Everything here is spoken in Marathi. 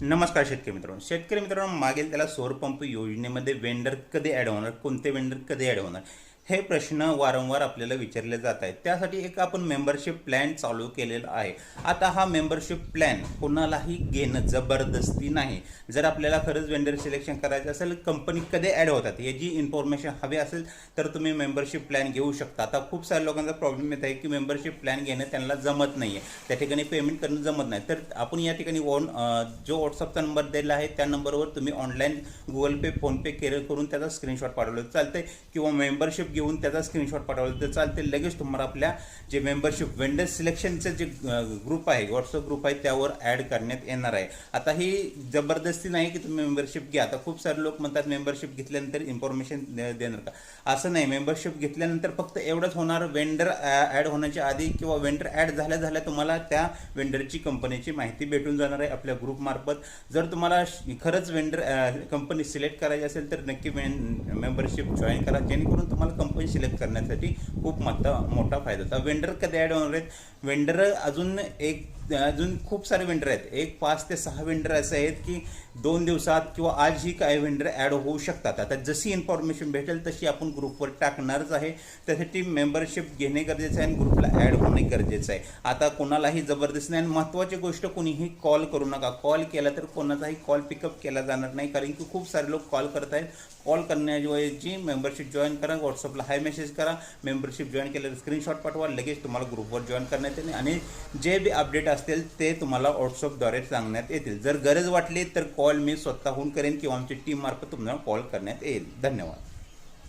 नमस्कार शेतकरी मित्रांनो, मागेल त्याला सौर पंप योजनेमध्ये वेंडर कधी ॲड होणार, कोणते वेंडर कधी ॲड होणार, हे प्रश्न वारंवार आपल्याला विचारले जात आहेत. त्यासाठी एक आपण मेंबरशिप प्लॅन चालू केलेला आहे. आता हा मेंबरशिप प्लॅन कोणालाही घेणं जबरदस्ती नाही. जर आपल्याला खरंच वेंडर सिलेक्शन करायचं असेल, कंपनी कधी ॲड होतात याची इन्फॉर्मेशन हवी असेल तर तुम्ही मेंबरशिप प्लॅन घेऊ शकता. आता खूप साऱ्या लोकांचा प्रॉब्लेम येत आहे की मेंबरशिप प्लॅन घेणं त्यांना जमत नाही आहे, त्या ठिकाणी पेमेंट करणं जमत नाही. तर आपण या ठिकाणी जो व्हॉट्सअपचा नंबर दिला आहे त्या नंबरवर तुम्ही ऑनलाईन गुगल पे, फोनपे करून त्याचा स्क्रीनशॉट पाठवलं तर चालतंय, किंवा मेंबरशिप घेऊन त्याचा स्क्रीनशॉट पाठवलं तर चालते. लगेच तुम्हाला आपल्या जे मेंबरशिप वेंडर सिलेक्शनचे जे ग्रुप आहे, व्हॉट्सअप ग्रुप आहे, त्यावर ॲड करण्यात येणार आहे. आता ही जबरदस्ती नाही की तुम्ही मेंबरशिप घ्या. आता खूप सारे लोक म्हणतात मेंबरशिप घेतल्यानंतर इन्फॉर्मेशन देणार का, असं नाही. मेंबरशिप घेतल्यानंतर फक्त एवढंच होणार, वेंडर ॲड होण्याच्या आधी किंवा वेंडर ॲड झाल्या तुम्हाला त्या वेंडरची, कंपनीची माहिती भेटून जाणार आहे आपल्या ग्रुपमार्फत. जर तुम्हाला खरंच वेंडर कंपनी सिलेक्ट करायची असेल तर नक्की मेंबरशिप जॉईन करा, जेणेकरून तुम्हाला कंपनी सिलेक्ट करण्यासाठी खूप मोठा फायदा होता. वेंडर कधी ॲड होणार आहेत? वेंडर अजून खूप सारे वेंडर आहेत. 5 ते 6 वेंडर असे आहेत की 2 दिवसात किंवा आजही काही वेंडर ॲड होऊ शकतात. आता जशी इन्फॉर्मेशन भेटेल तशी आपण ग्रुपवर टाकणारच आहे. त्यासाठी मेंबरशिप घेणे गरजेचं आहे आणि ग्रुपला ॲड होणे गरजेचं आहे. आता कोणालाही जबरदस्ती नाही. आणि महत्त्वाची गोष्ट, कोणीही कॉल करू नका. कॉल केला तर कोणाचाही कॉल पिकअप केला जाणार नाही, कारण की खूप सारे लोक कॉल करत आहेत. कॉल करण्याऐवजी मेंबरशिप जॉईन करा, व्हॉट्सअपला हाय मेसेज करा, मेंबरशिप जॉईन केलेलं स्क्रीनशॉट पाठवा, लगेच तुम्हाला ग्रुपवर जॉईन करण्यात येईल आणि जे बी अपडेट असतील ते तुम्हाला व्हॉट्सअपद्वारे सांगण्यात येतील. जर गरज वाटली तर कॉल मी स्वतःहून करेन किंवा आमची टीम मार्फत तुम्हाला कॉल करण्यात येईल. धन्यवाद.